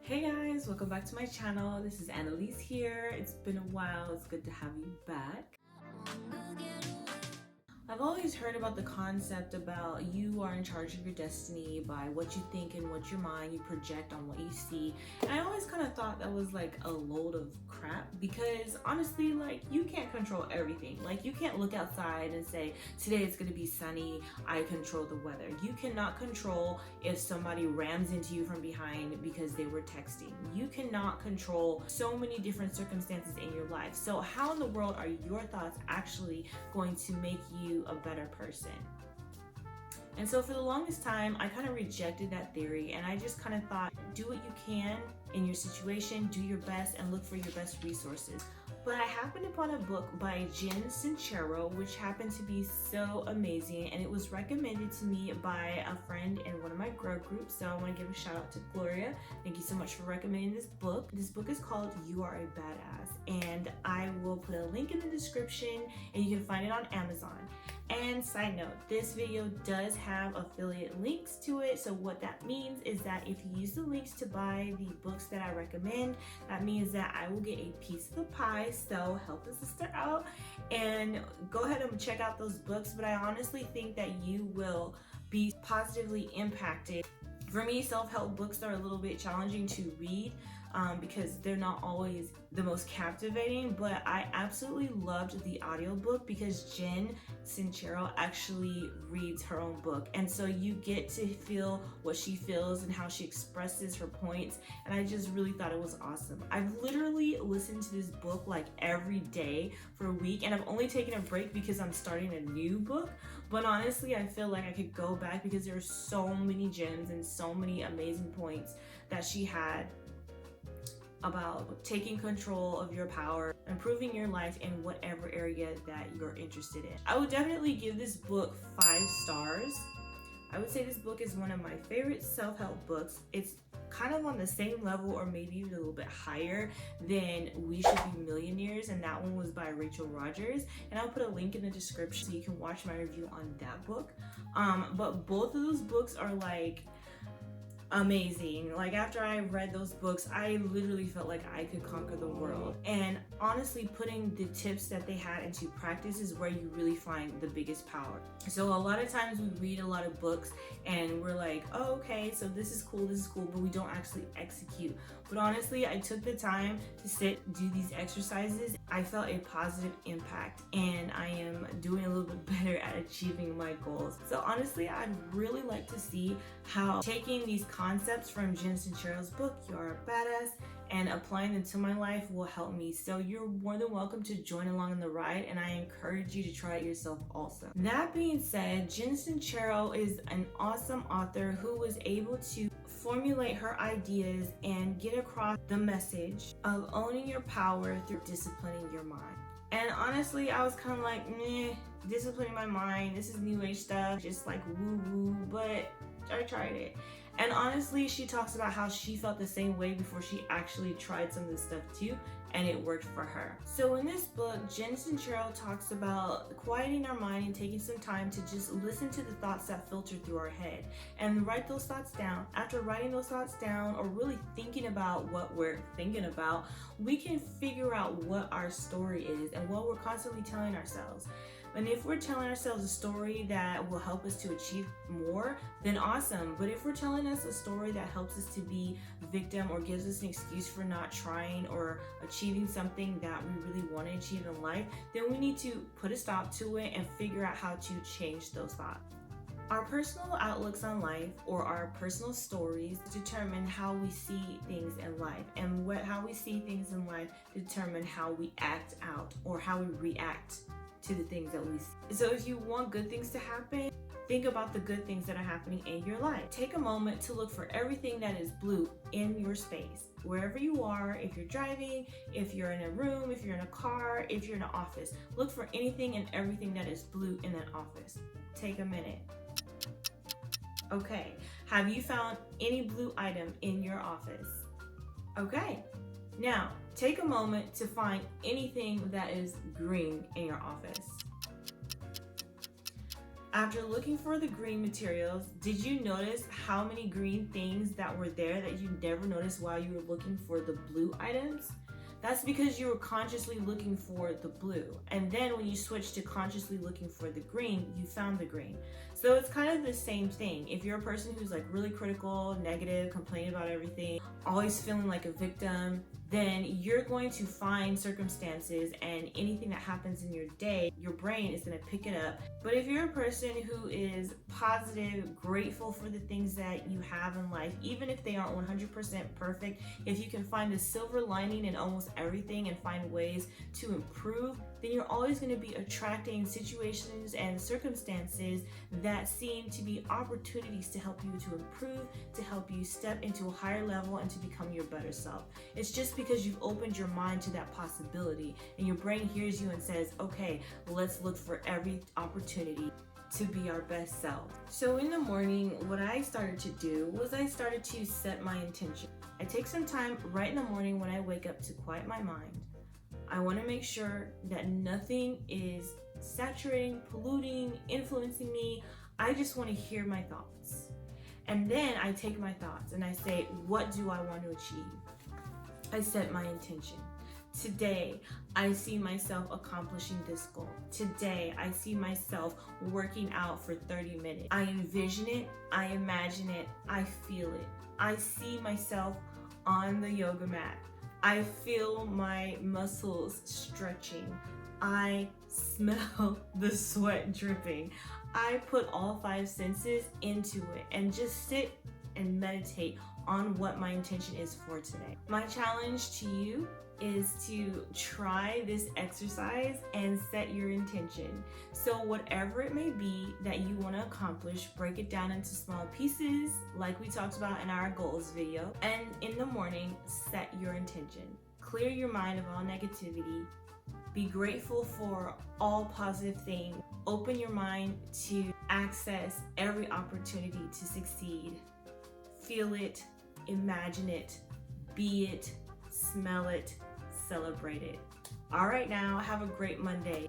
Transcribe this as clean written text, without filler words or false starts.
Hey guys, welcome back to my channel. This is Annalise here. It's been a while. It's good to have you back. I've always heard about the concept about you are in charge of your destiny by what you think and what your mind you project on what you see. And I always kind of thought that was like a load of crap because honestly, like, you can't control everything. Like, you can't look outside and say, today it's going to be sunny, I control the weather. You cannot control if somebody rams into you from behind because they were texting. You cannot control so many different circumstances in your life. So how in the world are your thoughts actually going to make you a better person? And so for the longest time, I kind of rejected that theory, and I just kind of thought, do what you can in your situation, do your best, and look for your best resources. But I happened upon a book by Jen Sincero, which happened to be so amazing, and it was recommended to me by a friend in one of my grow groups. So I want to give a shout out to Gloria. Thank you so much for recommending this book. This book is called You Are a Badass, and I will put a link in the description, and you can find it on Amazon. And side note, this video does have affiliate links to it. So what that means is that if you use the links to buy the books that I recommend, that means that I will get a piece of the pie. So help a sister out and go ahead and check out those books. But I honestly think that you will be positively impacted. For me, self-help books are a little bit challenging to read because they're not always the most captivating, but I absolutely loved the audiobook because Jen Sincero actually reads her own book, and so you get to feel what she feels and how she expresses her points, and I just really thought it was awesome. I've literally listened to this book like every day for a week, and I've only taken a break because I'm starting a new book, but honestly I feel like I could go back because there are so many gems and so many amazing points that she had about taking control of your power, improving your life in whatever area that you're interested in. I would definitely give this book 5 stars. I would say this book is one of my favorite self-help books. It's kind of on the same level or maybe even a little bit higher than We Should Be Millionaires, and that one was by Rachel Rogers, and I'll put a link in the description so you can watch my review on that book. But both of those books are like amazing. Like, after I read those books, I literally felt like I could conquer the world. And honestly, putting the tips that they had into practice is where you really find the biggest power. So a lot of times we read a lot of books and we're like, oh, okay, so this is cool, but we don't actually execute. But honestly, I took the time to sit, do these exercises. I felt a positive impact, and I am doing a little bit better at achieving my goals. So honestly, I'd really like to see how taking these concepts from Jen Sincero's book, You Are a Badass, and applying them to my life will help me. So you're more than welcome to join along in the ride, and I encourage you to try it yourself also. That being said, Jen Sincero is an awesome author who was able to formulate her ideas and get across the message of owning your power through disciplining your mind. And honestly, I was kind of like, meh, disciplining my mind, this is new age stuff, just like woo woo, but I tried it. And honestly, she talks about how she felt the same way before she actually tried some of this stuff too, and it worked for her. So in this book, Jen Sincero talks about quieting our mind and taking some time to just listen to the thoughts that filter through our head and write those thoughts down. After writing those thoughts down, or really thinking about what we're thinking about, we can figure out what our story is and what we're constantly telling ourselves. And if we're telling ourselves a story that will help us to achieve more, then awesome. But if we're telling us a story that helps us to be victim or gives us an excuse for not trying or achieving something that we really want to achieve in life, then we need to put a stop to it and figure out how to change those thoughts. Our personal outlooks on life, or our personal stories, determine how we see things in life, and how we see things in life determine how we act out or how we react to the things that we see. So if you want good things to happen, think about the good things that are happening in your life. Take a moment to look for everything that is blue in your space. Wherever you are, if you're driving, if you're in a room, if you're in a car, if you're in an office, look for anything and everything that is blue in that office. Take a minute. Okay, have you found any blue item in your office? Okay. Now, take a moment to find anything that is green in your office. After looking for the green materials, did you notice how many green things that were there that you never noticed while you were looking for the blue items? That's because you were consciously looking for the blue. And then when you switched to consciously looking for the green, you found the green. So it's kind of the same thing. If you're a person who's like really critical, negative, complaining about everything, always feeling like a victim, then you're going to find circumstances and anything that happens in your day, your brain is going to pick it up. But if you're a person who is positive, grateful for the things that you have in life, even if they aren't 100% perfect, if you can find the silver lining in almost everything and find ways to improve, then you're always going to be attracting situations and circumstances that seem to be opportunities to help you to improve, to help you step into a higher level and to become your better self. It's just because you've opened your mind to that possibility and your brain hears you and says, okay, let's look for every opportunity to be our best self. So in the morning, what I started to do was I started to set my intention. I take some time right in the morning when I wake up to quiet my mind. I want to make sure that nothing is saturating, polluting, influencing me. I just want to hear my thoughts. And then I take my thoughts and I say, what do I want to achieve? I set my intention. Today, I see myself accomplishing this goal. Today, I see myself working out for 30 minutes. I envision it, I imagine it, I feel it. I see myself on the yoga mat. I feel my muscles stretching. I smell the sweat dripping. I put all 5 senses into it and just sit and meditate on what my intention is for today. My challenge to you is to try this exercise and set your intention. So whatever it may be that you want to accomplish, break it down into small pieces like we talked about in our goals video. And in the morning, set your intention. Clear your mind of all negativity. Be grateful for all positive things. Open your mind to access every opportunity to succeed. Feel it, imagine it, be it, smell it, celebrate it. All right, now have a great Monday.